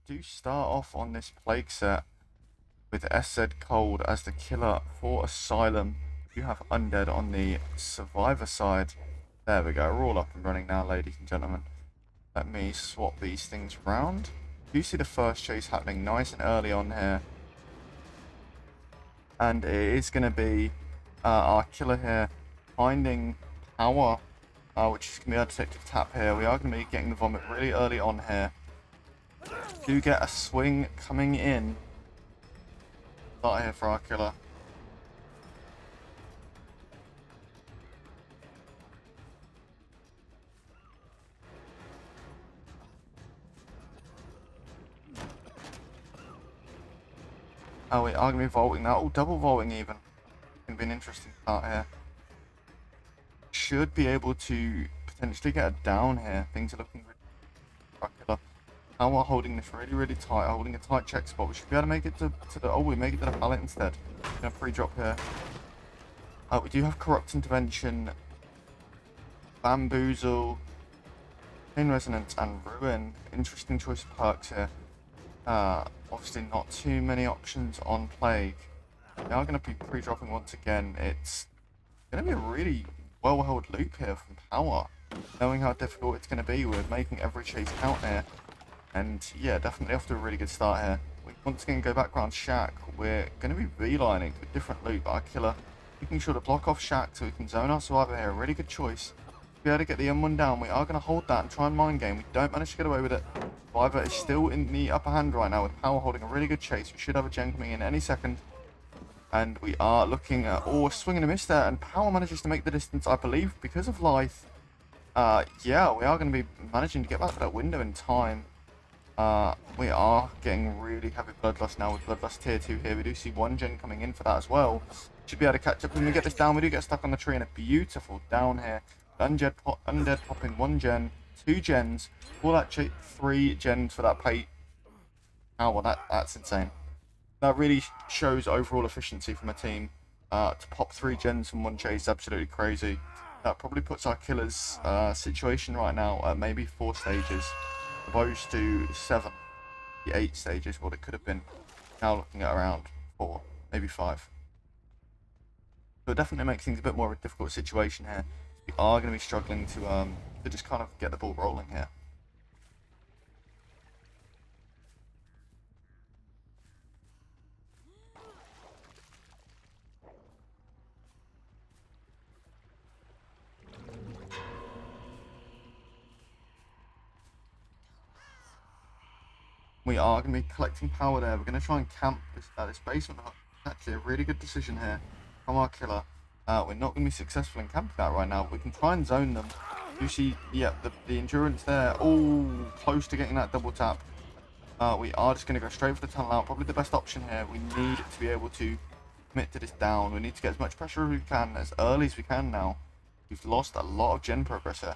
do start off on this plague set with SZ Cold as the killer for Asylum. You have Undead on the survivor side. There we go, we're all up and running now, ladies and gentlemen. Let me swap these things around. You see the first chase happening nice and early on here. And it is going to be our killer here finding power, which is going to be our detective tap here. We are going to be getting the vomit really early on here. Do get a swing coming in. Start here for our killer. Oh, we are going to be vaulting now. Oh, double vaulting even. Going to be an interesting start here. Should be able to potentially get a down here. Things are looking really good for our killer. Now we're holding this really tight, holding a tight check spot. We should be able to make it to the... Oh, we make it to the pallet instead. Gonna pre-drop here. We do have Corrupt Intervention, Bamboozle, Chain Resonance, and Ruin. Interesting choice of perks here. Obviously not too many options on Plague. We are going to be pre-dropping once again. It's going to be a really well-held loop here from Power. Knowing how difficult it's going to be, we're making every chase count here. And yeah, definitely off to a really good start here. We once again go back around Shack. We're going to be V-lining to a different loop. Our killer making sure to block off Shack so we can zone our survivor here. A really good choice. To be able to get the M1 down, we are going to hold that and try and mind game. We don't manage to get away with it. Survivor is still in the upper hand right now with Power holding a really good chase. We should have a gen coming in any second. And we are looking at... Oh, a swing and a miss there. And Power manages to make the distance, I believe, because of Life. Yeah, we are going to be managing to get back to that window in time. We are getting really heavy bloodlust now with bloodlust tier 2 here. We do see one gen coming in for that as well. Should be able to catch up when we get this down. We do get stuck on the tree and a beautiful down here. Undead popping 1 gen, 2 gens, all that 3 gens for that pay. Oh, well, that's insane. That really shows overall efficiency from a team. To pop 3 gens from 1 chase is absolutely crazy. That probably puts our killer's situation right now at maybe 4 stages. Opposed to 7, 8 stages, what it could have been. Now looking at around 4, maybe 5. So it definitely makes things a bit more of a difficult situation here. We are going to be struggling to just kind of get the ball rolling here. We are going to be collecting power there. We're going to try and camp this basement hut. Actually, a really good decision here from our killer. We're not going to be successful in camping that right now. We can try and zone them. You see, yeah, the endurance there. Oh, close to getting that double tap. We are just going to go straight for the tunnel out. Probably the best option here. We need to be able to commit to this down. We need to get as much pressure as we can, as early as we can now. We've lost a lot of gen progress here.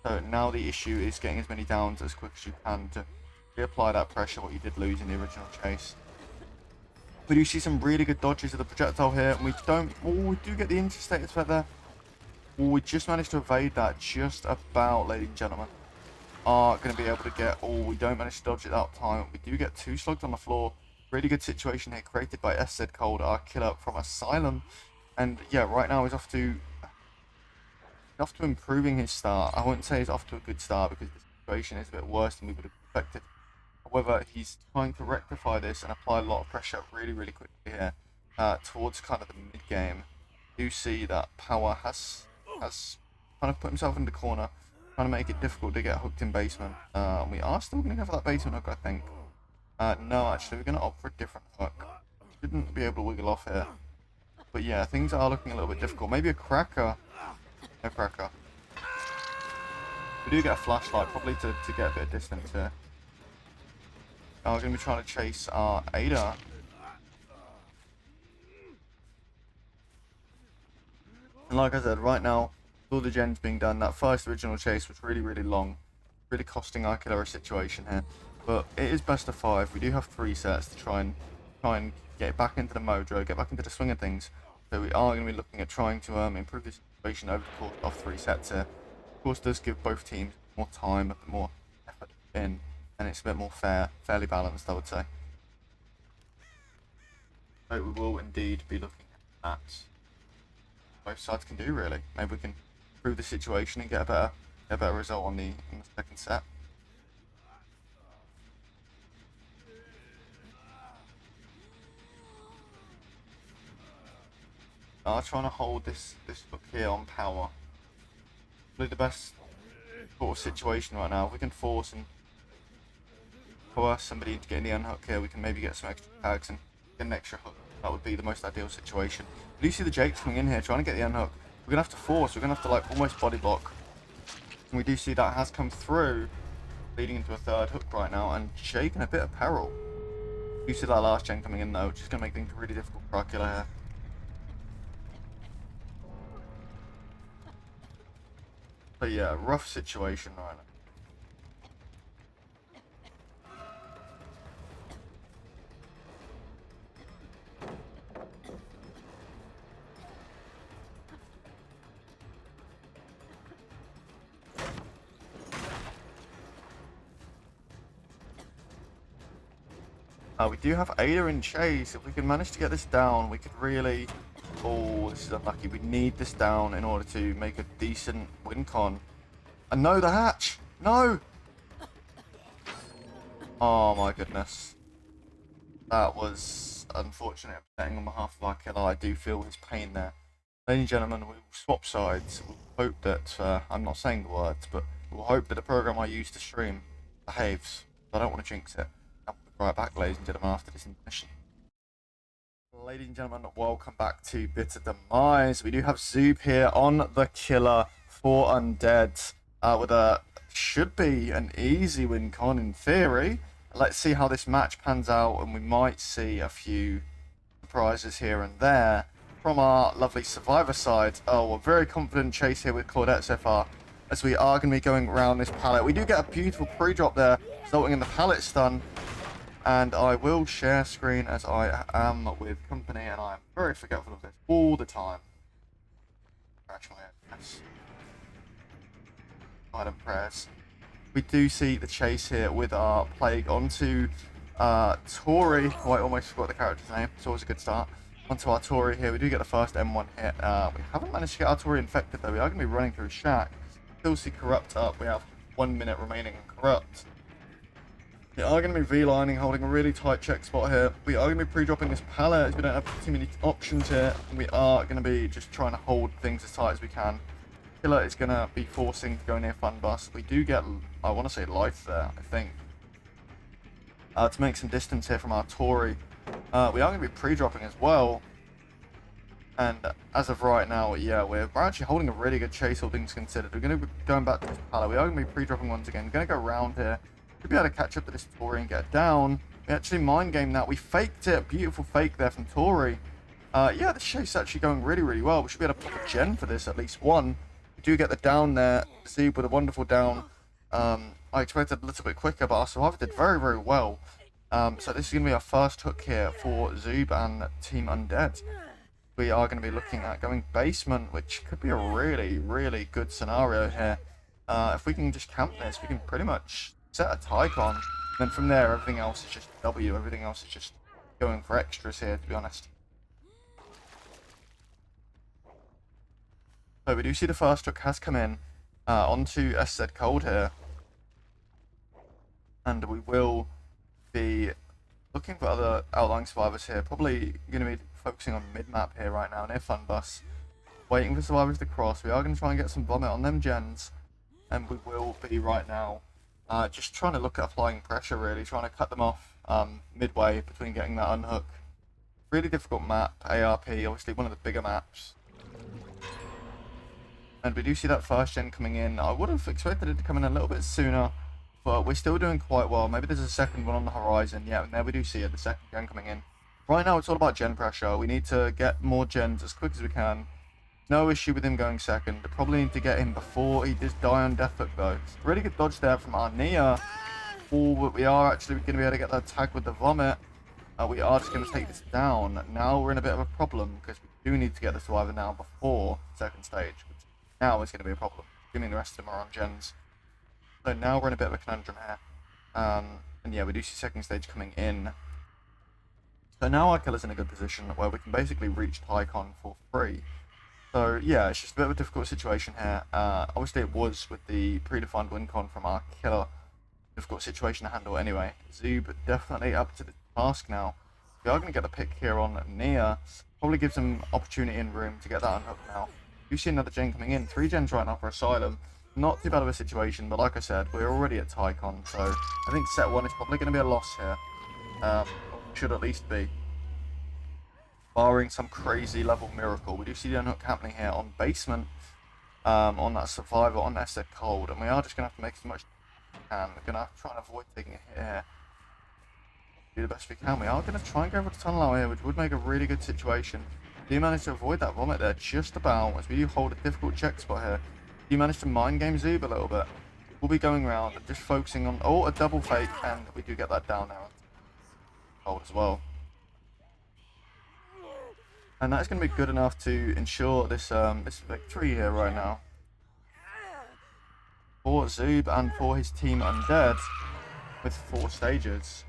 So now the issue is getting as many downs as quick as you can to reapply that pressure, what you did lose in the original chase. We do see some really good dodges of the projectile here, and we don't... Oh, we do get the interstatus feather. Oh, we just managed to evade that just about, ladies and gentlemen. Are going to be able to get... Oh, we don't manage to dodge it that time. We do get 2 slugs on the floor. Really good situation here created by SZ Cold, our killer from Asylum. And yeah, right now he's off to improving his start. I wouldn't say he's off to a good start because the situation is a bit worse than we would have expected. However, he's trying to rectify this and apply a lot of pressure really quickly here towards kind of the mid-game. You see that Power has kind of put himself in the corner, trying to make it difficult to get hooked in basement. We are still going to go for that basement hook, I think. No, actually, we're going to opt for a different hook. Shouldn't be able to wiggle off here. But yeah, things are looking a little bit difficult. Maybe a cracker. No cracker. We do get a flashlight, probably to get a bit of distance here. We're going to be trying to chase our Ada. And like I said, right now, all the gens being done, that first original chase was really long. Really costing our killer a situation here. But it is best of 5. We do have 3 sets to try and get back into the mojo, get back into the swing of things. So we are going to be looking at trying to improve this situation over the course of 3 sets here. Of course, does give both teams more time, more effort in. and it's a bit more fairly balanced, I would say. So we will indeed be looking at both sides can do, really. Maybe we can improve the situation and get a better result on the second set. Trying to hold this hook here on power. Probably the best sort of situation right now. If we can force and coerce somebody into getting the unhook here, we can maybe get some extra tags and get an extra hook. That would be the most ideal situation. But you see the Jakes coming in here, trying to get the unhook. We're going to have to force, we're going to have to like almost body block. And we do see that has come through, leading into a third hook right now, and Jake in a bit of peril. You see that last gen coming in though, which is going to make things really difficult for our killer here. But yeah, rough situation right now. We do have Ada in chase. If we can manage to get this down, we could really... Oh, this is unlucky. We need this down in order to make a decent win con. And no, the hatch! No! Oh my goodness. That was unfortunate upsetting on behalf of our killer. I do feel his pain there. Ladies and gentlemen, we will swap sides. We'll hope that, I'm not saying the words, but we'll hope that the program I use to stream behaves. I don't want to jinx it. Right back, ladies and gentlemen, after this intermission. Ladies and gentlemen, welcome back to Bitter Demise. We do have Zoob here on the killer for Undead with a should be an easy win con in theory. Let's see how this match pans out, and we might see a few surprises here and there from our lovely survivor side. Oh, a very confident chase here with Claudette so far, as we are going to be going around this pallet. We do get a beautiful pre-drop there, resulting in the pallet stun. And I will share screen as I am with company, and I am very forgetful of this all the time. Scratch my head. Yes. Silent prayers. We do see the chase here with our plague onto Tori. Oh, I almost forgot the character's name. It's always a good start. Onto our Tori here. We do get the first M1 hit. We haven't managed to get our Tori infected though. We are going to be running through Shack. Still see Corrupt up. We have 1 minute remaining in Corrupt. We are going to be V-lining, holding a really tight check spot here. We are going to be pre-dropping this pallet, as we don't have too many options here. And we are going to be just trying to hold things as tight as we can. Killer is going to be forcing to go near Fun Bus. We do get, I want to say, life there, I think. To make some distance here from our Tori. We are going to be pre-dropping as well. And as of right now, yeah, we're actually holding a really good chase, all things considered. We're going to be going back to this pallet. We are going to be pre-dropping once again. We're going to go around here. Should be able to catch up to this Tori and get down. We actually mind game that. We faked it. Beautiful fake there from Tori. Yeah, this chase is actually going really, really well. We should be able to pop a gen for this, at least one. We do get the down there. Zoob with a wonderful down. I expected a little bit quicker, but our survivor did very, very well. So this is going to be our first hook here for Zoob and Team Undead. We are going to be looking at going basement, which could be a really, really good scenario here. If we can just camp this, we can pretty much set a Tycon, and then from there everything else is just W, everything else is just going for extras here, to be honest. So we do see the first hook has come in onto SZ Cold here, and we will be looking for other outlying survivors here, probably going to be focusing on mid-map here right now, near Fun Bus, waiting for survivors to cross. We are going to try and get some vomit on them gens, and we will be right now just trying to look at applying pressure, really, trying to cut them off midway between getting that unhook. Really difficult map, ARP, obviously one of the bigger maps. And we do see that first gen coming in. I would have expected it to come in a little bit sooner, but we're still doing quite well. Maybe there's a second one on the horizon. Yeah, and there we do see it, the second gen coming in. Right now it's all about gen pressure. We need to get more gens as quick as we can. No issue with him going second. Probably need to get him before he does die on death hook though. Really good dodge there from Arnia. Oh, we are actually going to be able to get that tag with the vomit. We are just going to take this down. Now we're in a bit of a problem because we do need to get the survivor now before second stage. Which now is going to be a problem. Assuming the rest of them are on gens. So now we're in a bit of a conundrum here. And yeah, we do see second stage coming in. So now our killer's in a good position where we can basically reach Tycon for free. So yeah, it's just a bit of a difficult situation here. Obviously it was with the predefined win con from our killer. Difficult situation to handle anyway. Zoob definitely up to the task now. We are going to get a pick here on Nia. Probably gives him opportunity and room to get that unhooked now. You see another gen coming in. 3 gens right now for Asylum. Not too bad of a situation, but like I said, we're already at Tycon, so I think set 1 is probably going to be a loss here. Should at least be. Barring some crazy level miracle. We do see the unhook happening here on basement, on that survivor, on Esther Cold, and we are just going to have to make as much as we can. We're going to have to try and avoid taking a hit here. Do the best we can. We are going to try and go for the tunnel out here, which would make a really good situation. Do you manage to avoid that vomit there just about, as we do hold a difficult check spot here. Do you manage to mind game Zoob a little bit? We'll be going around and just focusing on, a double fake, and we do get that down now. Hold as well. And that's going to be good enough to ensure this this victory here right now. For Zoob and for his team Undead with 4 stages.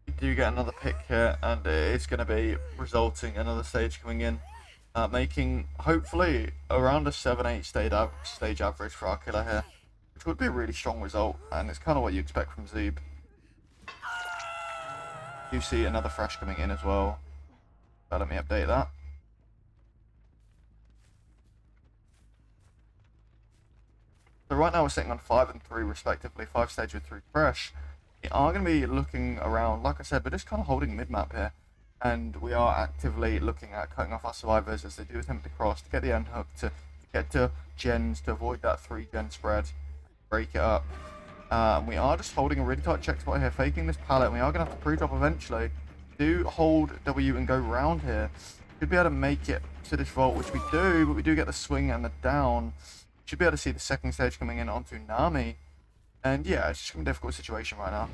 We do get another pick here, and it's going to be resulting in another stage coming in, making hopefully around a 7-8 stage average for our killer here, which would be a really strong result, and it's kind of what you expect from Zoob. You see another fresh coming in as well. Let me update that. So right now we're sitting on 5 and 3 respectively, 5 stage with 3 fresh. We are going to be looking around, like I said, we're just kind of holding mid-map here. And we are actively looking at cutting off our survivors as they do attempt to cross, to get the unhook, to get to gens, to avoid that 3-gen spread, break it up. We are just holding a really tight check spot here, faking this pallet, and we are going to have to pre-drop eventually. Do hold W and go round here. Should be able to make it to this vault, which we do, but we do get the swing and the down. Should be able to see the second stage coming in onto Nami. And yeah, it's just a difficult situation right now.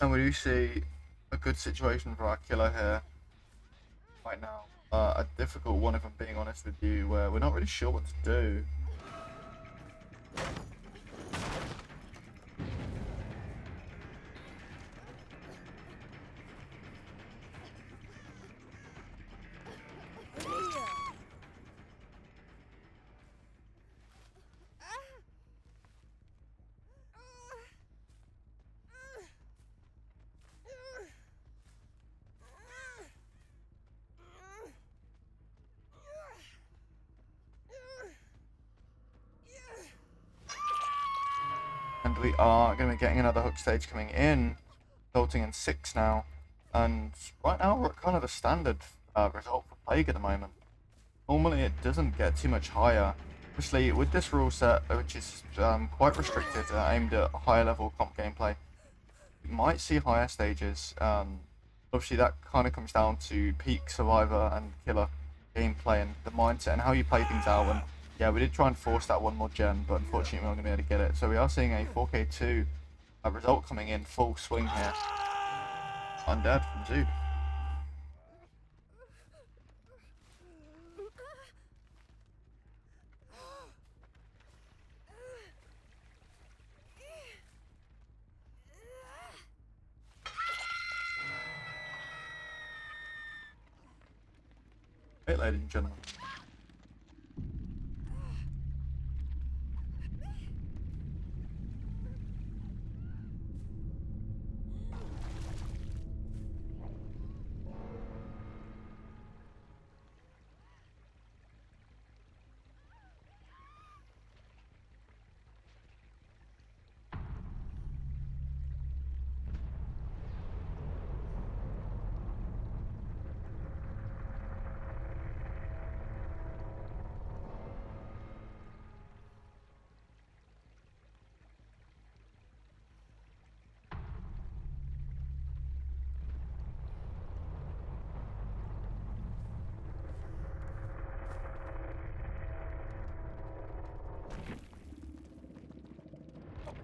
And we do see a good situation for our killer here right now. A difficult one, if I'm being honest with you, where we're not really sure what to do. And we are going to be getting another hook stage coming in, resulting in 6 now. And right now we're at kind of the standard result for Plague at the moment. Normally it doesn't get too much higher. Obviously with this rule set, which is quite restricted, aimed at higher level comp gameplay, you might see higher stages. Obviously that kind of comes down to peak survivor and killer gameplay and the mindset and how you play things out. And yeah, we did try and force that one more gen, but unfortunately we're not going to be able to get it. So we are seeing a 4K2 result coming in full swing here. Undead from Zoob. Hey, ladies and gentlemen.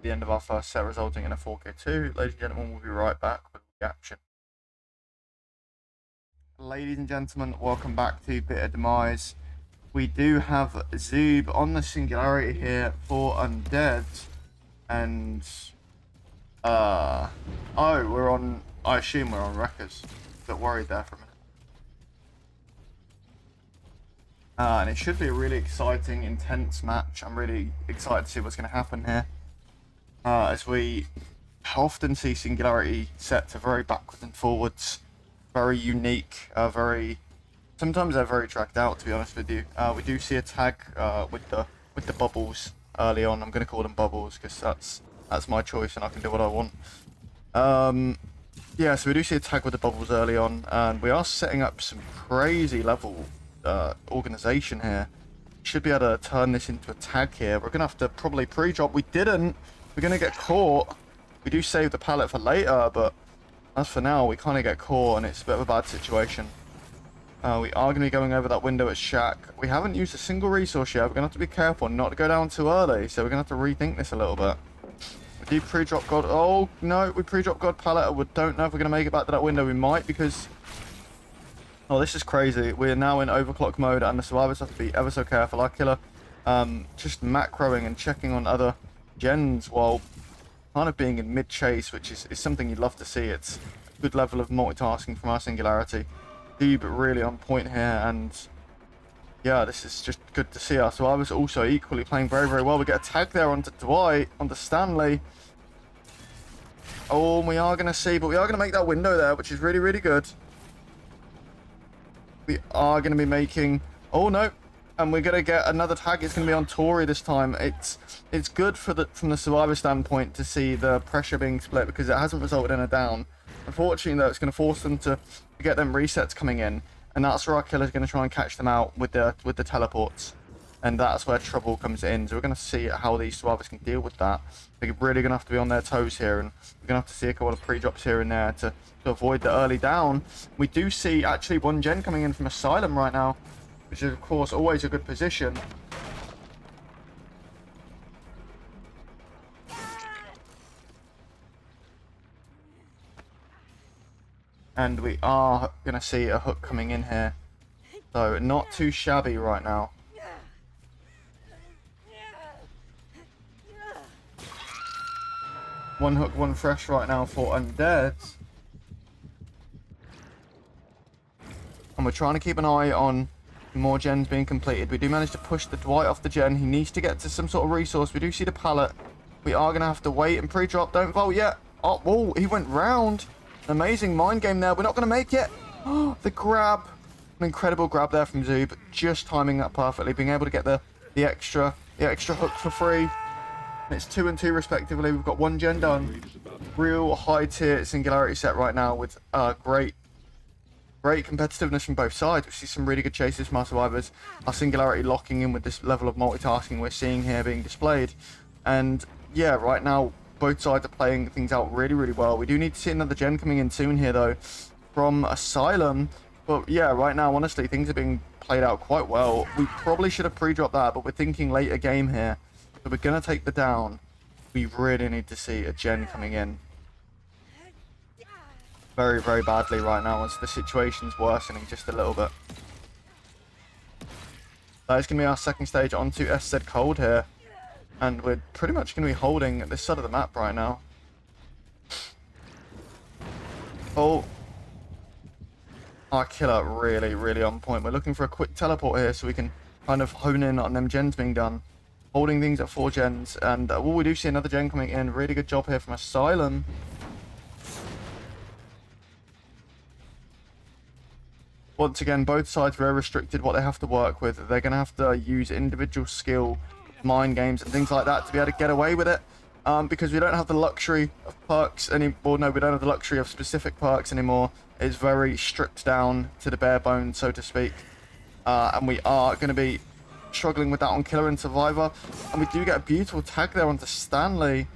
at the end of our first set, resulting in a 4k2. Ladies and gentlemen, we'll be right back with the action. Ladies and gentlemen, welcome back to Bitter Demise. We do have Zoob on the Singularity here for Undead, and oh, we're on. I assume we're on Wreckers. Got worried there for a minute. And it should be a really exciting, intense match. I'm really excited to see what's going to happen here. As we often see Singularity set to very backwards and forwards, very unique, sometimes they're very dragged out, to be honest with you. We do see a tag with the bubbles early on. I'm going to call them bubbles because that's my choice and I can do what I want. Yeah, so we do see a tag with the bubbles early on, and we are setting up some crazy level organization here. Should be able to turn this into a tag here. We're gonna have to probably pre-drop. We didn't. We're gonna get caught. We do save the pallet for later, but as for now, we kind of get caught, and it's a bit of a bad situation. We are gonna be going over that window at Shack. We haven't used a single resource yet. We're gonna have to be careful not to go down too early, so we're gonna have to rethink this a little bit. We do pre-drop God. Oh no, we pre-drop God pallet. We don't know if we're gonna make it back to that window. We might, because oh, this is crazy. We're now in overclock mode, and the survivors have to be ever so careful. Our killer just macroing and checking on other gens while kind of being in mid-chase, which is something you'd love to see. It's a good level of multitasking from our Singularity. Deeb really on point here, and yeah, this is just good to see. Our survivors also equally playing very, very well. We get a tag there onto Dwight, onto Stanley. Oh, we are going to see, but we are going to make that window there, which is really, really good. We are going to be making... Oh, no. And we're going to get another tag. It's going to be on Tori this time. It's good from the survivor standpoint to see the pressure being split, because it hasn't resulted in a down. Unfortunately, though, it's going to force them to get them resets coming in. And that's where our killer's going to try and catch them out with the teleports. And that's where trouble comes in. So we're going to see how these survivors can deal with that. They're really going to have to be on their toes here, and we're going to have to see a couple of pre-drops here and there to avoid the early down. We do see actually one gen coming in from Asylum right now, which is of course always a good position. And we are going to see a hook coming in here. So not too shabby right now. One hook, one fresh right now for Undead. And we're trying to keep an eye on more gens being completed. We do manage to push the Dwight off the gen. He needs to get to some sort of resource. We do see the pallet. We are going to have to wait and pre-drop. Don't vault yet. Oh, whoa, he went round. An amazing mind game there. We're not going to make it. Oh, the grab. An incredible grab there from Zoob. Just timing that perfectly. Being able to get the extra hook for free. It's 2 and 2 respectively. We've got one gen done. Real high tier Singularity set right now with great competitiveness from both sides. We see some really good chases from our survivors. Our Singularity locking in with this level of multitasking we're seeing here being displayed. And yeah, right now both sides are playing things out really, really well. We do need to see another gen coming in soon here though from Asylum. But yeah, right now honestly things are being played out quite well. We probably should have pre-dropped that, but we're thinking later game here. So we're going to take the down. We really need to see a gen coming in very, very badly right now as the situation's worsening just a little bit. That is going to be our second stage onto SZ Cold here. And we're pretty much going to be holding this side of the map right now. Oh. Our killer really, really on point. We're looking for a quick teleport here so we can kind of hone in on them gens being done. Holding things at 4 gens, and we do see another gen coming in. Really good job here from Asylum. Once again, both sides very restricted what they have to work with. They're going to have to use individual skill, mind games, and things like that to be able to get away with it. Because we don't have the luxury of perks anymore. No, we don't have the luxury of specific perks anymore. It's very stripped down to the bare bones, so to speak. And we are going to be struggling with that on Killer and Survivor, and we do get a beautiful tag there onto Stanley,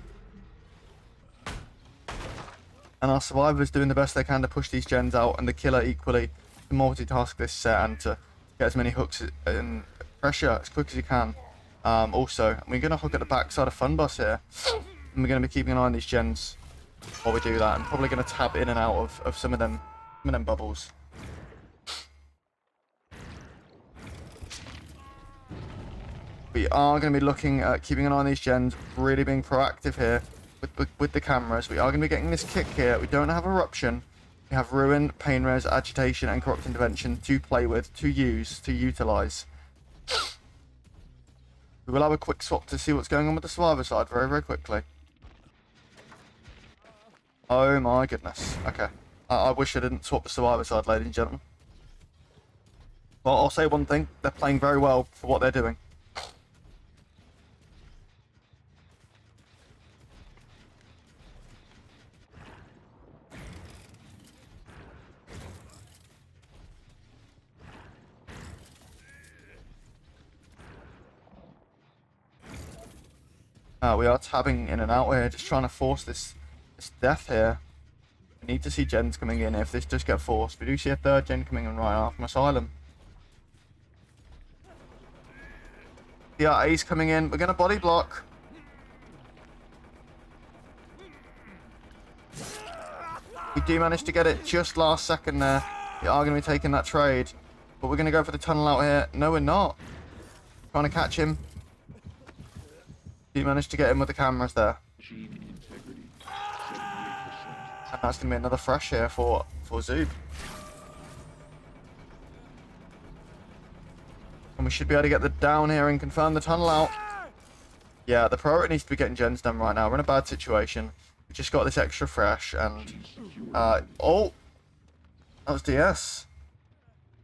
and our Survivors doing the best they can to push these gens out, and the Killer equally to multitask this set and to get as many hooks and pressure as quick as you can. Also, we're going to hook at the backside of Funbus here. And we're going to be keeping an eye on these gens while we do that. I'm probably going to tab in and out of some of them bubbles. We are going to be looking at keeping an eye on these gens, really being proactive here with the cameras. We are going to be getting this kick here. We don't have Eruption. We have Ruin, Pain Res, Agitation, and Corrupt Intervention to play with, to use, to utilize. We will have a quick swap to see what's going on with the Survivor side very, very quickly. Oh my goodness. Okay. I wish I didn't swap the Survivor side, ladies and gentlemen. Well, I'll say one thing. They're playing very well for what they're doing. We are tabbing in and out here, just trying to force this death here. We need to see gens coming in if this does get forced. We do see a third gen coming in right after from Asylum. Yeah, Ace coming in. We're going to body block. We do manage to get it just last second there. We are going to be taking that trade. But we're going to go for the tunnel out here. No, we're not. Trying to catch him. You managed to get him with the cameras there. And that's going to be another fresh here for Zoob. And we should be able to get the down here and confirm the tunnel out. Yeah, the priority needs to be getting gens done right now. We're in a bad situation. We just got this extra fresh and... oh! That was DS.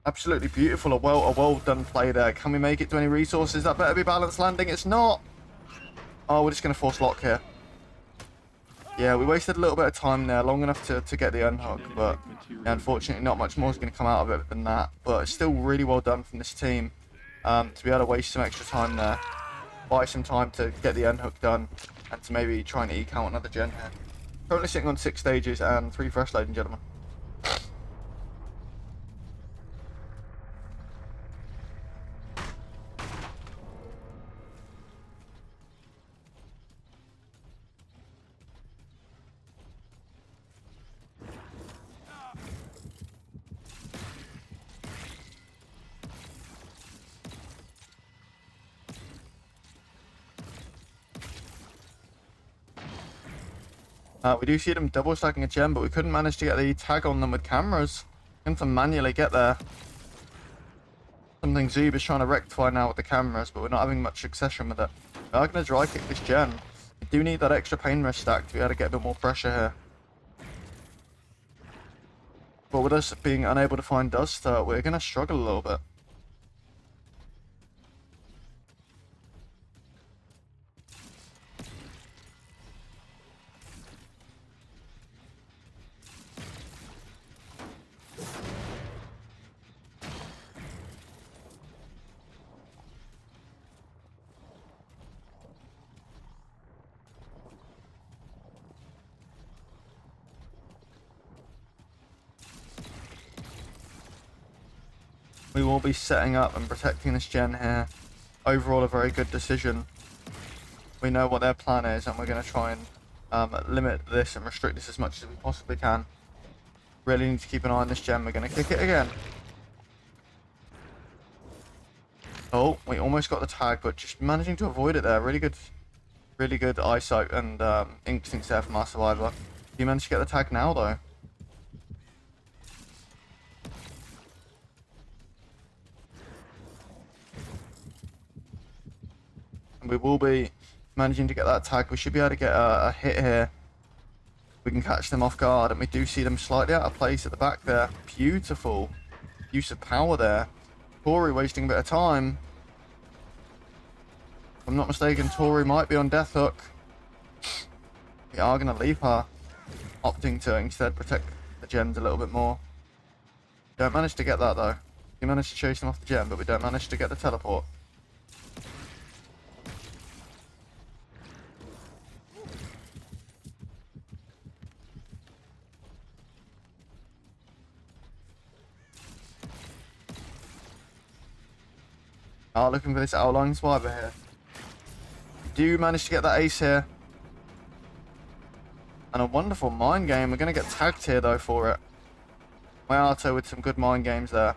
Absolutely beautiful. A well done play there. Can we make it to any resources? That better be balanced landing. It's not! Oh, we're just going to force lock here. Yeah, we wasted a little bit of time there, long enough to get the unhook, but yeah, unfortunately not much more is going to come out of it than that. But it's still really well done from this team to be able to waste some extra time there, buy some time to get the unhook done, and to maybe try and eke out another gen here. Currently sitting on 6 stages and 3 fresh, ladies and gentlemen. We do see them double stacking a gem, but we couldn't manage to get the tag on them with cameras. Going to manually get there. Something Zoob is trying to rectify now with the cameras, but we're not having much succession with it. We are going to dry kick this gen. We do need that extra pain rest stack to be able to get a bit more pressure here. But with us being unable to find dust, we're going to struggle a little bit. We will be setting up and protecting this gen here. Overall, a very good decision. We know what their plan is, and we're going to try and limit this and restrict this as much as we possibly can. Really need to keep an eye on this gen. We're going to kick it again. Oh, we almost got the tag, but just managing to avoid it there. Really good eyesight and instincts there from our survivor. He managed to get the tag now, though. And we will be managing to get that tag. We should be able to get a hit here. We can catch them off guard, and we do see them slightly out of place at the back there. Beautiful use of power there. Tori wasting a bit of time. If I'm not mistaken, Tori might be on death hook. We are going to leave her, opting to instead protect the gens a little bit more. Don't manage to get that though. We managed to chase them off the gen, but we don't manage to get the teleport. Looking for this outlying survivor here. We do manage to get that ace here. And a wonderful mind game. We're going to get tagged here, though, for it. Mayato with some good mind games there.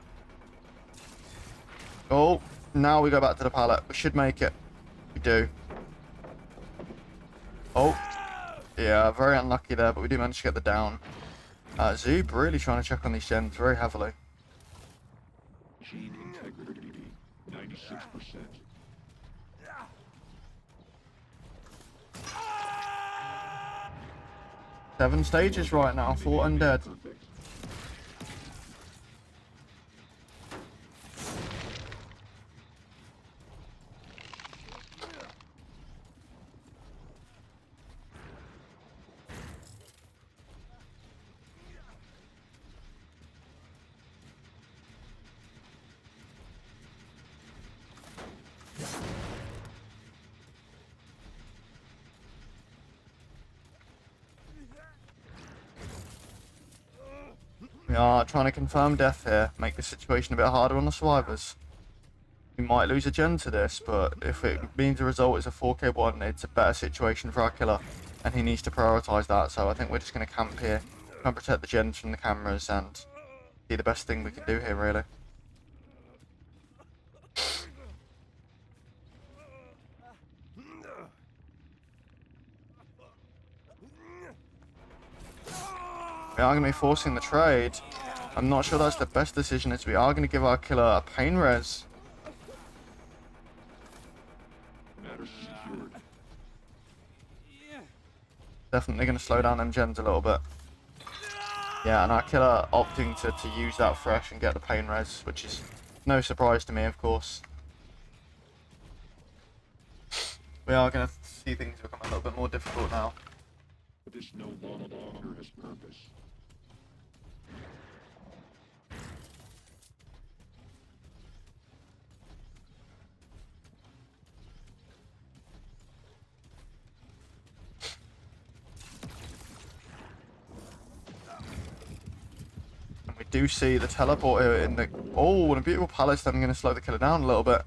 Oh, now we go back to the pallet. We should make it. We do. Oh. Yeah, very unlucky there, but we do manage to get the down. Zoob really trying to check on these gens very heavily. Gene integrity, 96%. 7 stages right now for undead. We are trying to confirm death here, make the situation a bit harder on the survivors. We might lose a gen to this, but if it means the result is a 4k1, it's a better situation for our killer, and he needs to prioritise that, so I think we're just going to camp here, try and protect the gens from the cameras, and be the best thing we can do here, really. We are going to be forcing the trade. I'm not sure that's the best decision, as we are going to give our killer a pain res. Matters secured. Definitely going to slow down them gens a little bit. Yeah, and our killer opting to use that fresh and get the pain res, which is no surprise to me, of course. We are going to see things become a little bit more difficult now. This no longer has purpose. And we do see the teleporter in the... Oh, and a beautiful palace. I'm going to slow the killer down a little bit.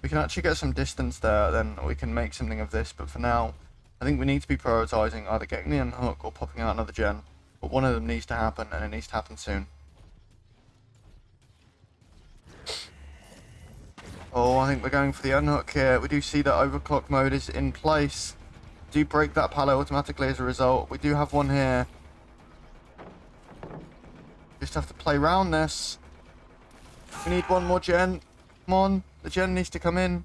We can actually get some distance there, then we can make something of this. But for now, I think we need to be prioritising either getting the unhook or popping out another gen. But one of them needs to happen, and it needs to happen soon. Oh, I think we're going for the unhook here. We do see that overclock mode is in place. Do break that pallet automatically as a result. We do have one here. Just have to play around this. We need one more gen. Come on, the gen needs to come in.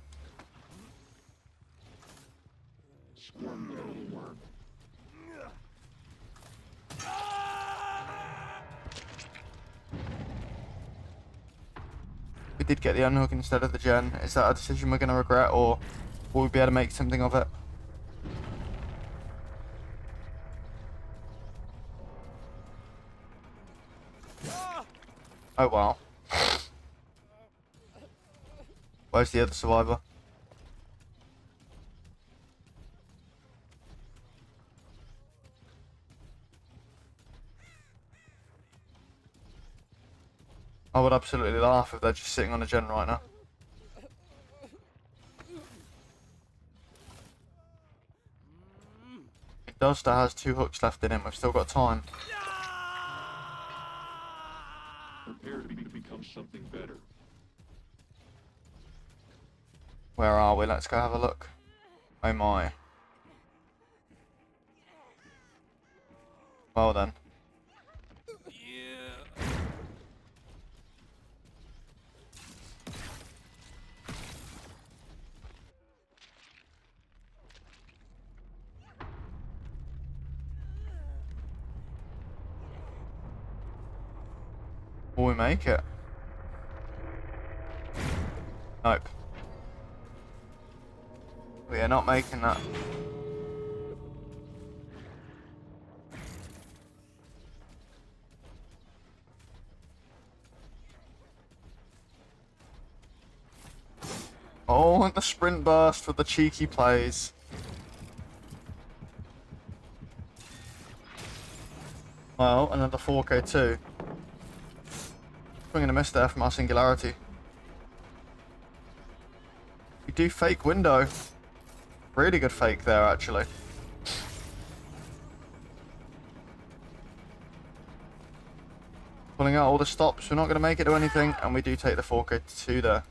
We did get the unhook instead of the gen. Is that a decision we're going to regret, or will we be able to make something of it? Oh wow. Where's the other survivor? I would absolutely laugh if they're just sitting on a gen right now. Duster has 2 hooks left in him. We've still got time. Prepare to become something better. Where are we? Let's go have a look. Oh my. Well then. Will we make it? Nope. We are not making that. Oh, and the sprint burst with the cheeky plays. Well, another 4k2. Swing and a miss there from our Singularity. We do fake window. Really good fake there, actually. Pulling out all the stops. We're not going to make it to anything, and we do take the 4K2 there.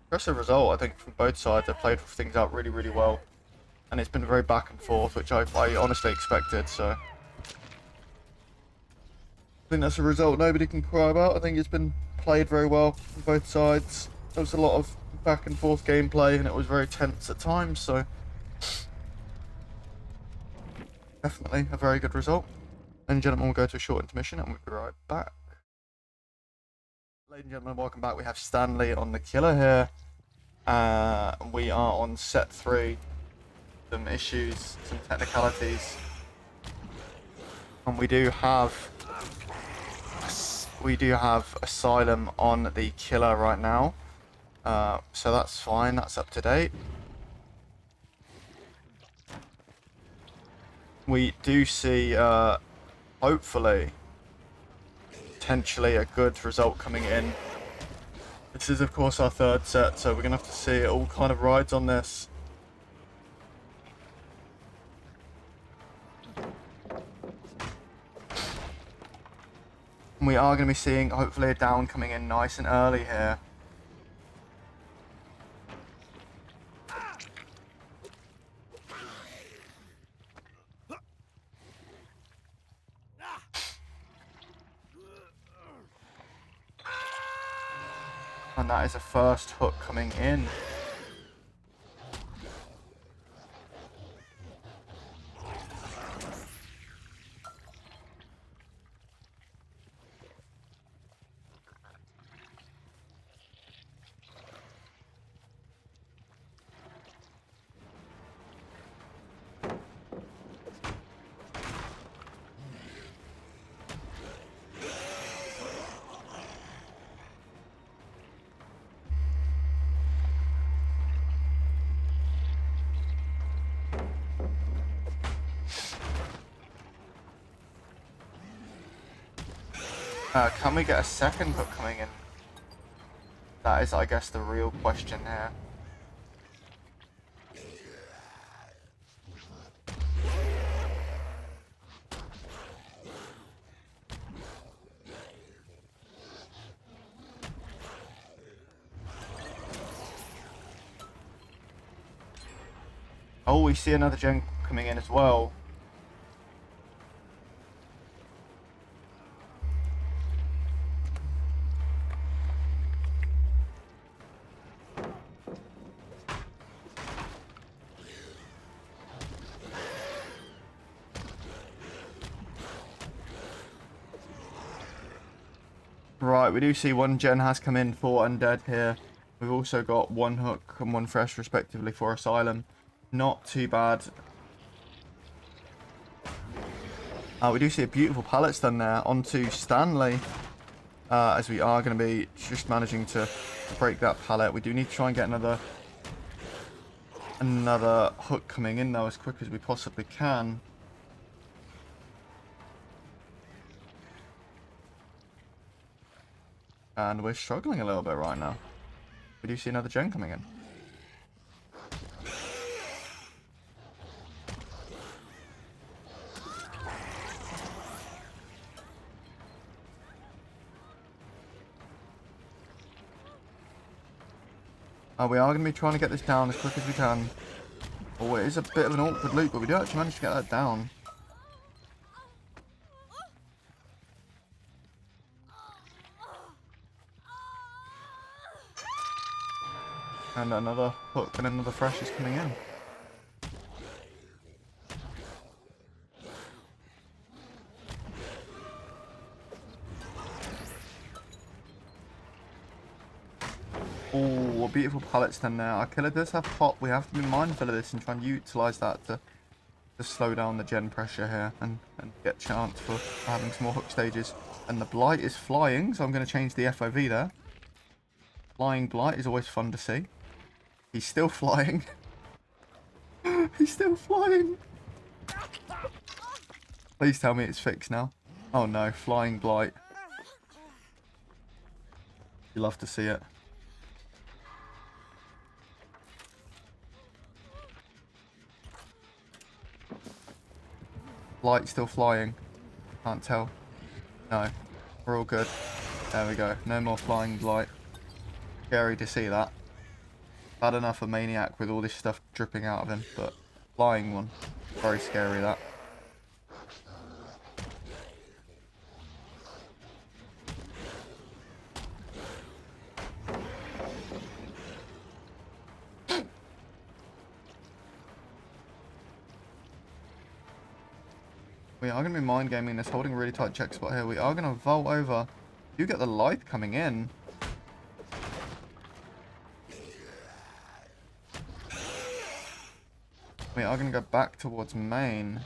Impressive result, I think, from both sides. They played things out really, really well. And it's been very back and forth, which I honestly expected, so... I think that's a result nobody can cry about. I think it's been played very well from both sides. There was a lot of back and forth gameplay, and it was very tense at times, so... Definitely a very good result. Ladies and gentlemen, we'll go to a short intermission, and we'll be right back. Ladies and gentlemen, welcome back. We have Stanley on the killer here. We are on set 3. Some issues, some technicalities. And we do have Asylum on the killer right now. So that's fine, that's up to date. We do see, hopefully, potentially a good result coming in. This is, of course, our 3rd set, so we're going to have to see it all kind of rides on this. And we are going to be seeing, hopefully, a down coming in nice and early here. And that is a first hook coming in. Can we get a second hook coming in? That is, I guess, the real question here. Oh, we see another gen coming in as well. Right, we do see one gen has come in for Undead here. We've also got 1 hook and 1 fresh respectively for Asylum. Not too bad. We do see a beautiful pallet stun there onto Stanley. As we are going to be just managing to break that pallet. We do need to try and get another hook coming in though as quick as we possibly can. And we're struggling a little bit right now. We do see another gen coming in. We are going to be trying to get this down as quick as we can. Oh, it is a bit of an awkward loop, but we do actually manage to get that down. And another hook and another fresh is coming in. Oh, a beautiful pallet stand there. Our killer does have pop. We have to be mindful of this and try and utilise that to slow down the gen pressure here and get a chance for having some more hook stages. And the Blight is flying, so I'm going to change the FOV there. Flying Blight is always fun to see. He's still flying. He's still flying. Please tell me it's fixed now. Oh no, Flying Blight. You love to see it. Blight still flying. Can't tell. No. We're all good. There we go. No more flying Blight. Scary to see that. Bad enough a maniac with all this stuff dripping out of him, but flying one. Very scary, that. We are going to be mind gaming this, holding a really tight check spot here. We are going to vault over. You get the light coming in. We are going to go back towards main.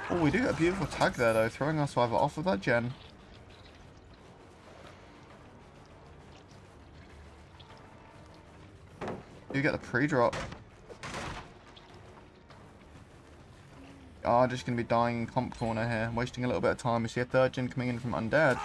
Oh, we do get a beautiful tag there, though, throwing our survivor off of that gen. You get the pre-drop. Are just going to be dying in comp corner here, wasting a little bit of time. We see a third gen coming in from Undead.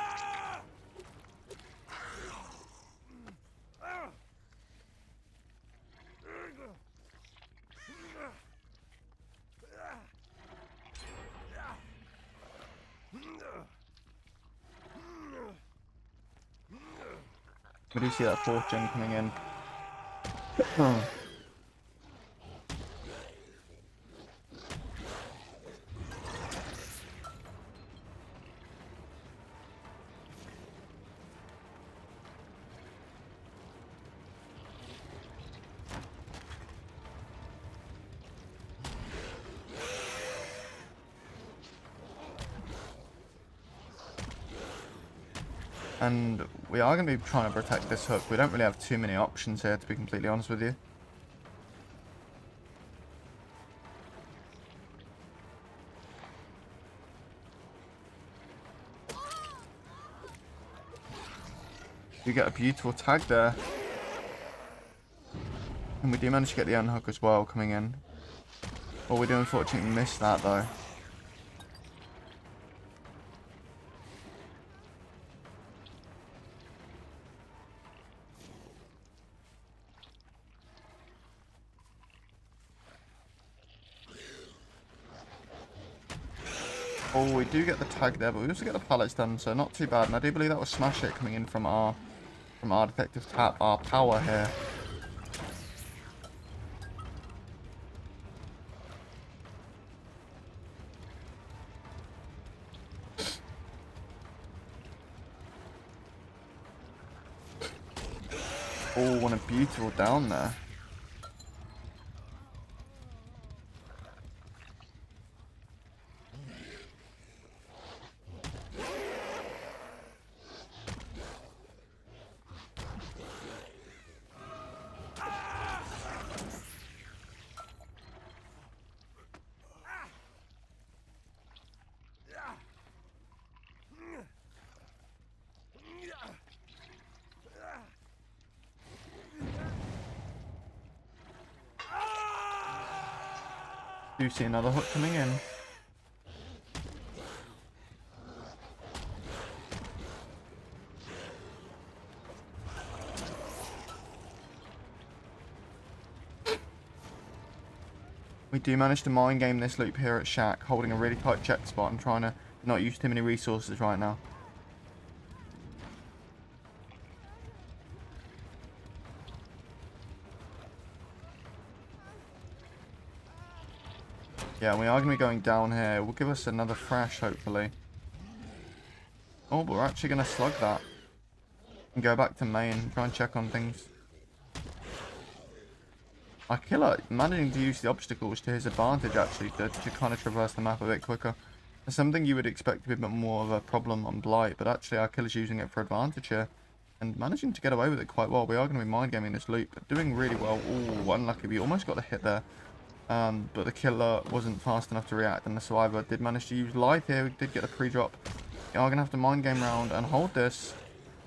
We do see that fourth gen coming in. And we are going to be trying to protect this hook. We don't really have too many options here, to be completely honest with you. You get a beautiful tag there. And we do manage to get the unhook as well coming in. But we do unfortunately miss that though. Oh, we do get the tag there, but we also get the pallets done, so not too bad. And I do believe that was Smash It coming in from our detective tap, our power here. Oh, what a beautiful down there. Do see another hook coming in. We do manage to mind game this loop here at Shack, holding a really tight check spot and trying to not use too many resources right now. Yeah, we are going to be going down here. Will give us another thrash, hopefully. Oh, but we're actually going to slug that. And go back to main, try and check on things. Our killer managing to use the obstacles to his advantage, actually, to kind of traverse the map a bit quicker. It's something you would expect to be a bit more of a problem on Blight, but actually our killer's using it for advantage here. And managing to get away with it quite well. We are going to be mind gaming this loop, but doing really well. Ooh, unlucky. We almost got a hit there. But the killer wasn't fast enough to react, and the survivor did manage to use light here. We did get a pre-drop. We are going to have to mind game round and hold this.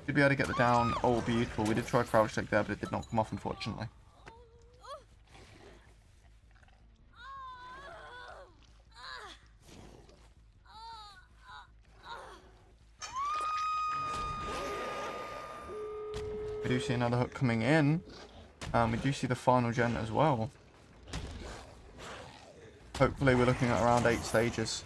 Should be able to get the down. Oh, beautiful. We did try a crouch check there, but it did not come off, unfortunately. We do see another hook coming in. We do see the final gen as well. Hopefully we're looking at around 8 stages.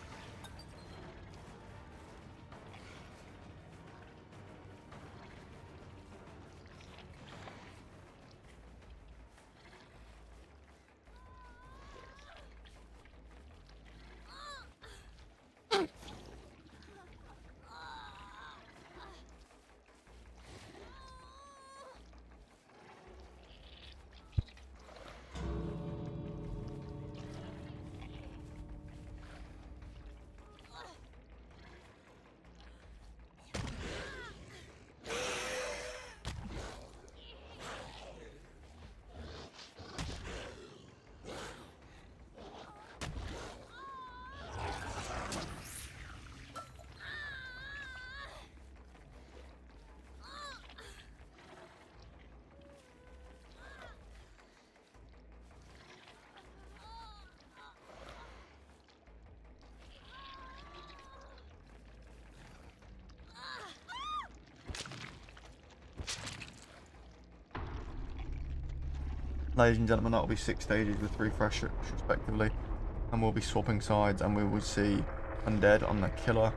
Ladies and gentlemen, that will be 6 stages with 3 fresh respectively. And we'll be swapping sides and we will see Undead on the Killer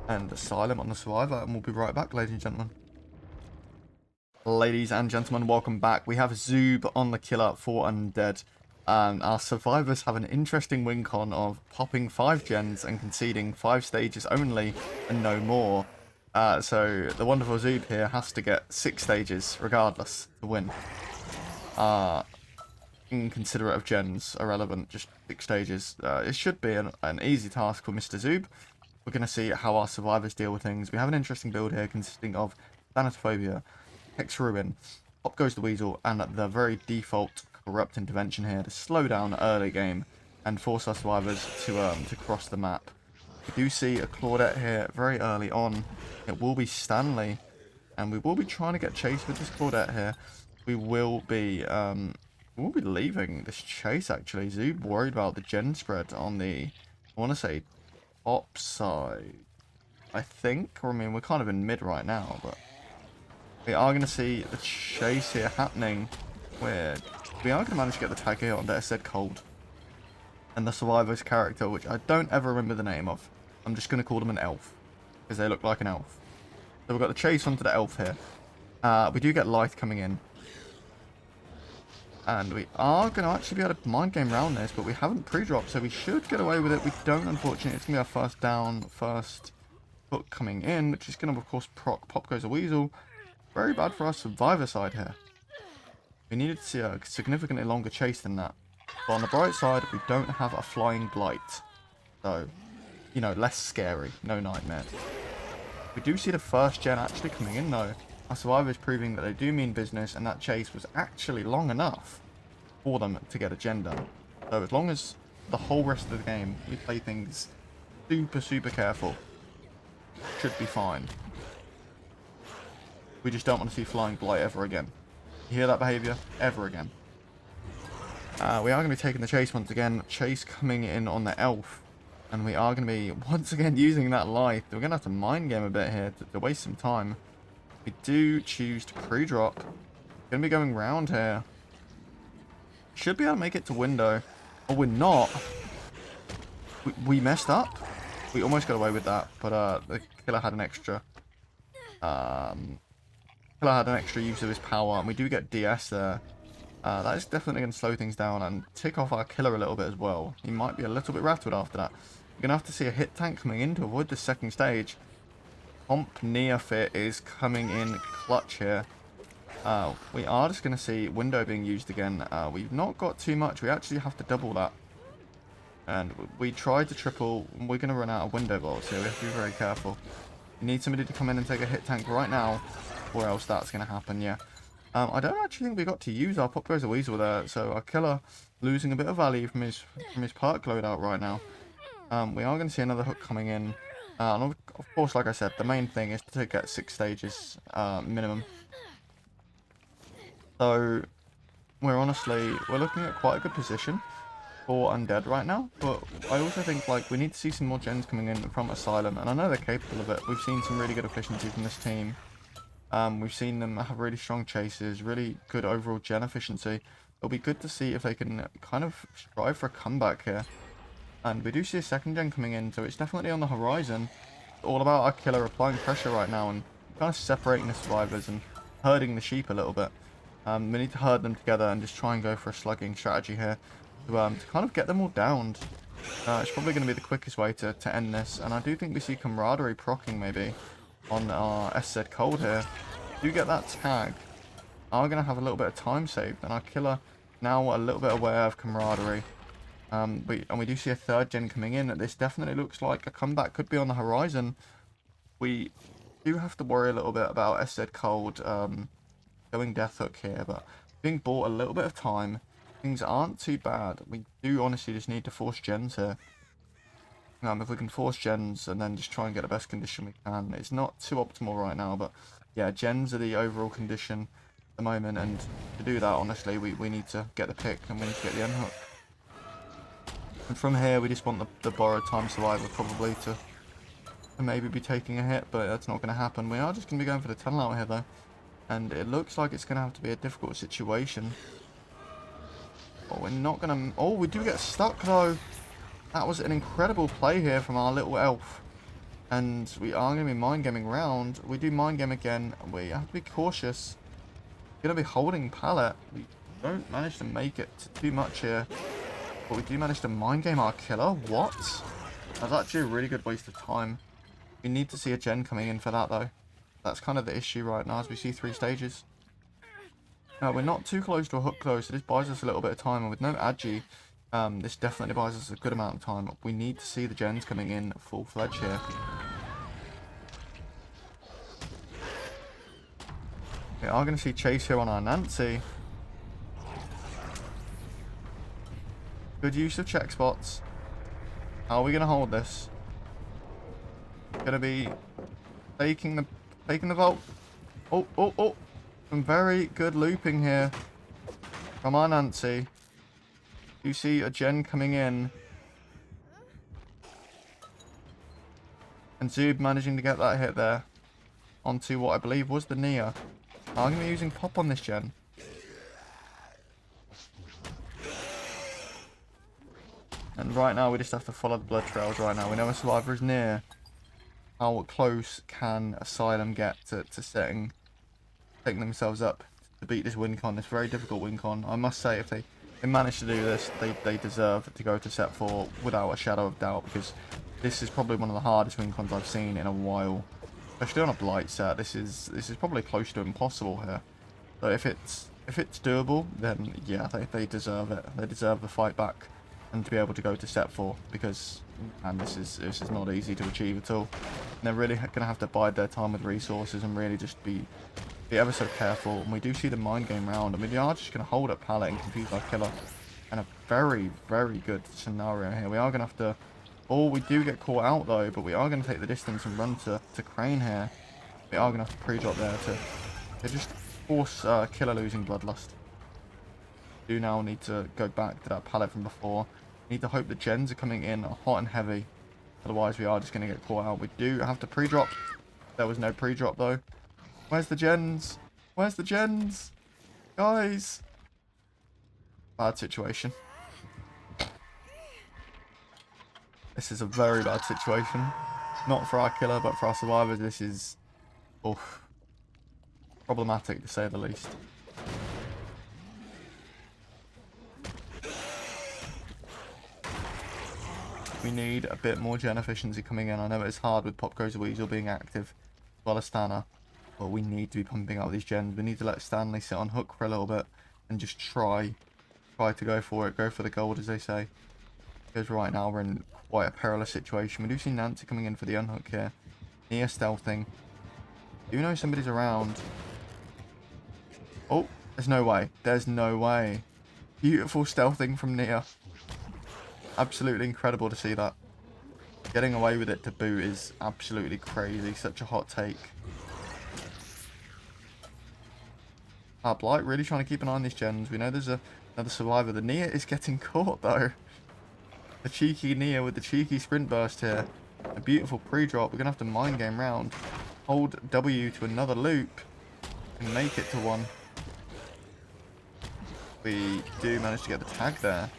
and Asylum on the Survivor. And we'll be right back, ladies and gentlemen. Ladies and gentlemen, welcome back. We have Zoob on the Killer for Undead. Our survivors have an interesting win con of popping 5 gens and conceding 5 stages only and no more. So the wonderful Zoob here has to get 6 stages regardless to win. Inconsiderate of gens, irrelevant, just 6 stages. It should be an easy task for Mr. Zoob. We're going to see how our survivors deal with things. We have an interesting build here consisting of Thanatophobia, Hex Ruin, Pop Goes the Weasel, and the very default Corrupt Intervention here to slow down early game and force our survivors to cross the map. We do see a Claudette here very early on. It will be Stanley, and we will be trying to get chased with this Claudette here. We will be leaving this chase actually. Zoob worried about the gen spread on the, I want to say, top side, I think. Or I mean, we're kind of in mid right now, but we are going to see the chase here happening where we are going to manage to get the tag here on Deathspot Cold. And the survivor's character, which I don't ever remember the name of. I'm just going to call them an elf, because they look like an elf. So we've got the chase onto the elf here. We do get Light coming in. And we are going to actually be able to mind game round this, but we haven't pre-dropped, so we should get away with it. We don't, unfortunately. It's going to be our first down, first hook coming in, which is going to, of course, proc Pop Goes a Weasel. Very bad for our survivor side here. We needed to see a significantly longer chase than that. But on the bright side, we don't have a flying Blight. So, you know, less scary. No nightmares. We do see the first gen actually coming in, though. Our survivors proving that they do mean business, and that chase was actually long enough for them to get a gen done. So as long as the whole rest of the game we play things super careful, should be fine. We just don't want to see flying Blight ever again. You hear that behaviour? Ever again. We are going to be taking the chase once again. Chase coming in on the elf. And we are going to be once again using that light. We're going to have to mind game a bit here to waste some time. We do choose to pre-drop. Going to be going round here. Should be able to make it to window. Oh, we're not. We messed up. We almost got away with that, but the killer had an extra. Killer had an extra use of his power, and we do get DS there. That is definitely going to slow things down and tick off our killer a little bit as well. He might be a little bit rattled after that. We're going to have to see a hit tank coming in to avoid the second stage. Comp Neophyte is coming in clutch here. We are just going to see window being used again. We've not got too much. We actually have to double that. And we tried to triple. We're going to run out of window bolts here. We have to be very careful. We need somebody to come in and take a hit tank right now, or else that's going to happen, yeah. I don't actually think we got to use our Pop Goes a Weasel there, so our killer losing a bit of value from his perk loadout right now. We are going to see another hook coming in. And of course, like I said, the main thing is to get 6 stages minimum. So we're looking at quite a good position for Undead right now, but I also think like we need to see some more gens coming in from Asylum, and I know they're capable of it. We've seen some really good efficiency from this team. We've seen them have really strong chases, really good overall gen efficiency, it'll be good to see if they can kind of strive for a comeback here. And we do see a second gen coming in, so it's definitely on the horizon. It's all about our killer applying pressure right now and kind of separating the survivors and herding the sheep a little bit. We need to herd them together and just try and go for a slugging strategy here to kind of get them all downed. It's probably going to be the quickest way to end this. And I do think we see camaraderie proccing maybe on our SZ Cold here. Do get that tag. Are going to have a little bit of time saved, and our killer now a little bit aware of camaraderie. And we do see a third gen coming in. This definitely looks like a comeback could be on the horizon. We do have to worry a little bit about SZ Cold going Death Hook here, but being bought a little bit of time. Things aren't too bad. We do honestly just need to force gens here. If we can force gens and then just try and get the best condition we can. It's not too optimal right now, but yeah, gens are the overall condition at the moment, and to do that, honestly, we need to get the pick and we need to get the unhook. And from here, we just want the borrowed time survivor probably to maybe be taking a hit, but that's not going to happen. We are just going to be going for the tunnel out here, though. And it looks like it's going to have to be a difficult situation. But we're not going to... Oh, we do get stuck, though. That was an incredible play here from our little elf. And we are going to be mind gaming round. We do mind game again. We have to be cautious. We're going to be holding pallet. We don't manage to make it too much here. But we do manage to mind game our killer. What? That's actually a really good waste of time. We need to see a gen coming in for that, though. That's kind of the issue right now, as we see 3 stages. We're not too close to a hook close, so this buys us a little bit of time. And with no agi, this definitely buys us a good amount of time. We need to see the gens coming in full-fledged here. We are going to see chase here on our Nancy. Good use of check spots. How are we going to hold this? Going to be taking the vault. Oh. Some very good looping here from our Nancy. You see a gen coming in. And Zoob managing to get that hit there. Onto what I believe was the Nia. I'm going to be using pop on this gen. And right now we just have to follow the blood trails right now. We know a survivor is near. How close can Asylum get to setting themselves up to beat this win con, this very difficult win con. I must say, if they manage to do this, they deserve to go to set 4 without a shadow of doubt, because this is probably one of the hardest win cons I've seen in a while. Especially on a Blight set, this is probably close to impossible here. So if it's doable, then yeah, they deserve it. They deserve the fight back and to be able to go to set 4, because this is not easy to achieve at all. And they're really going to have to bide their time with resources and really just be ever so careful. And we do see the mind game round. I mean, they are just going to hold up pallet and confuse our killer. And a very, very good scenario here. We are going to have to... Oh, we do get caught out though, but we are going to take the distance and run to Crane here. We are going to have to pre-drop there to just force killer losing bloodlust. We do now need to go back to that pallet from before. We need to hope the gens are coming in hot and heavy. Otherwise, we are just going to get caught out. We do have to pre-drop. There was no pre-drop though. Where's the gens? Where's the gens? Guys! Bad situation. This is a very bad situation. Not for our killer, but for our survivors. This is... oof. Problematic, to say the least. We need a bit more gen efficiency coming in. I know it's hard with Pop Goes a Weasel being active, as well as Stanner. But we need to be pumping out these gens. We need to let Stanley sit on hook for a little bit and just try to go for it. Go for the gold, as they say. Because right now we're in quite a perilous situation. We do see Nancy coming in for the unhook here. Nia stealthing. Do you know somebody's around? Oh, there's no way. There's no way. Beautiful stealthing from Nia. Absolutely incredible to see that. Getting away with it to boot is absolutely crazy. Such a hot take. Blight really trying to keep an eye on these gens. We know there's another survivor. The Nia is getting caught though. The cheeky Nia with the cheeky sprint burst here. A beautiful pre-drop. We're going to have to mind game round. Hold W to another loop. And make it to one. We do manage to get the tag there.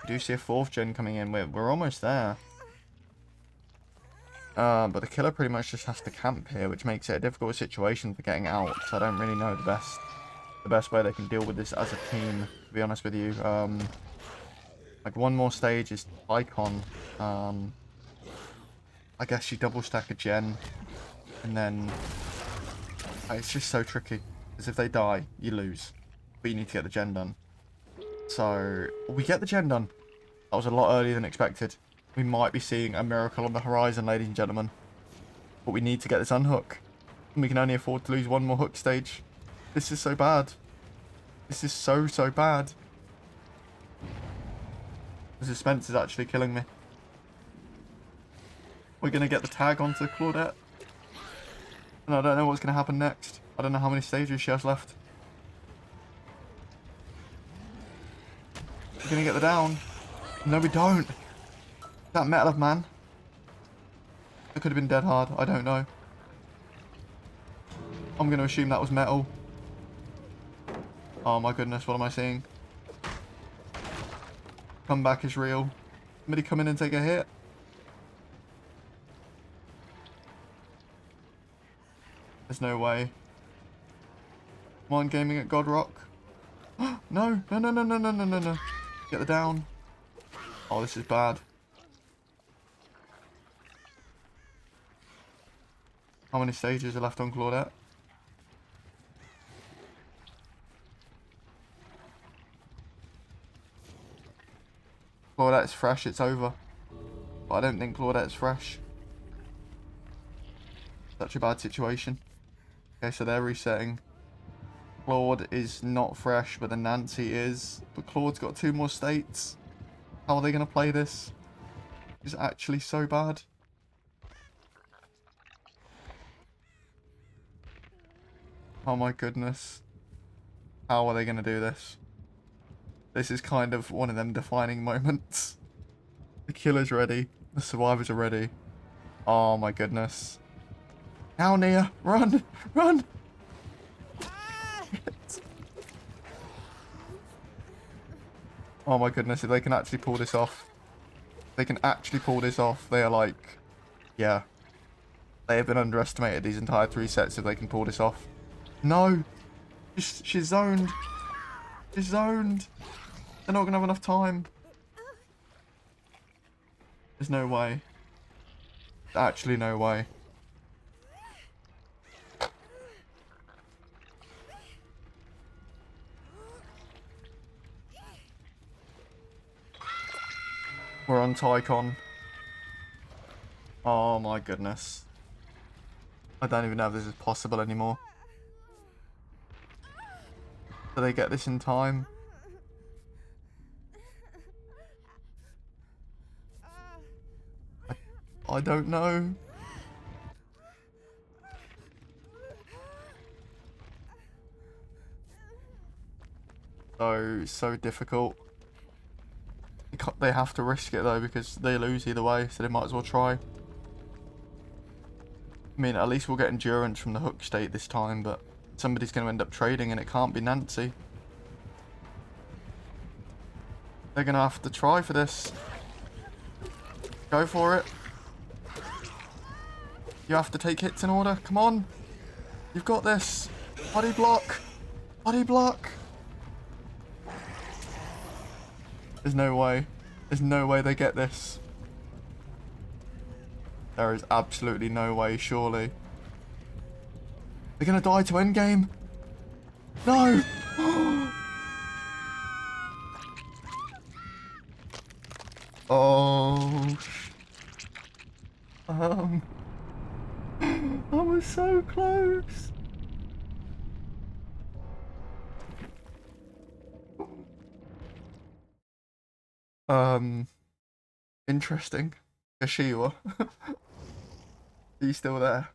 We do see a 4th gen coming in. We're almost there. But the killer pretty much just has to camp here, which makes it a difficult situation for getting out. So I don't really know the best way they can deal with this as a team, to be honest with you. Like one more stage is Icon. I guess you double stack a gen, and then it's just so tricky. Because if they die, you lose. But you need to get the gen done. So we get the gen done. That was a lot earlier than expected. We might be seeing a miracle on the horizon, ladies and gentlemen. But we need to get this unhook. And we can only afford to lose one more hook stage. This is so bad. This is so bad. The suspense is actually killing me. We're going to get the tag onto Claudette. And I don't know what's going to happen next. I don't know how many stages she has left. We're going to get the down. No, we don't. That metal of man. It could have been dead hard. I don't know. I'm going to assume that was metal. Oh my goodness, what am I seeing? Comeback is real. Somebody come in and take a hit. There's no way. Come on, gaming at Godrock. No. Get the down. Oh, this is bad. How many stages are left on Claudette? Claudette's fresh, it's over. But I don't think Claudette's fresh. Such a bad situation. Okay, so they're resetting. Claude is not fresh, but then Nancy is. But Claude's got 2 more states. How are they going to play this? It's actually so bad. Oh my goodness. How are they going to do this? This is kind of one of them defining moments. The killer's ready. The survivors are ready. Oh my goodness. Now, Nia. Run! Run! Oh my goodness, if they can actually pull this off. They can actually pull this off. They are like... Yeah. They have been underestimated these entire 3 sets if they can pull this off. No! She's zoned. She's zoned. They're not going to have enough time. There's no way. Actually no way. We're on Tycon. Oh my goodness. I don't even know if this is possible anymore. Do they get this in time? I don't know. So difficult. They have to risk it though because they lose either way, so they might as well try. I mean, at least we'll get endurance from the hook state this time, but somebody's going to end up trading and it can't be Nancy. They're going to have to try for this. Go for it. You have to take hits in order. Come on. You've got this. Body block. Body block. There's no way. There's no way they get this. There is absolutely no way, surely. They're going to die to endgame. No. Oh. I was so close. Interesting. Kashiwa. Are you still there?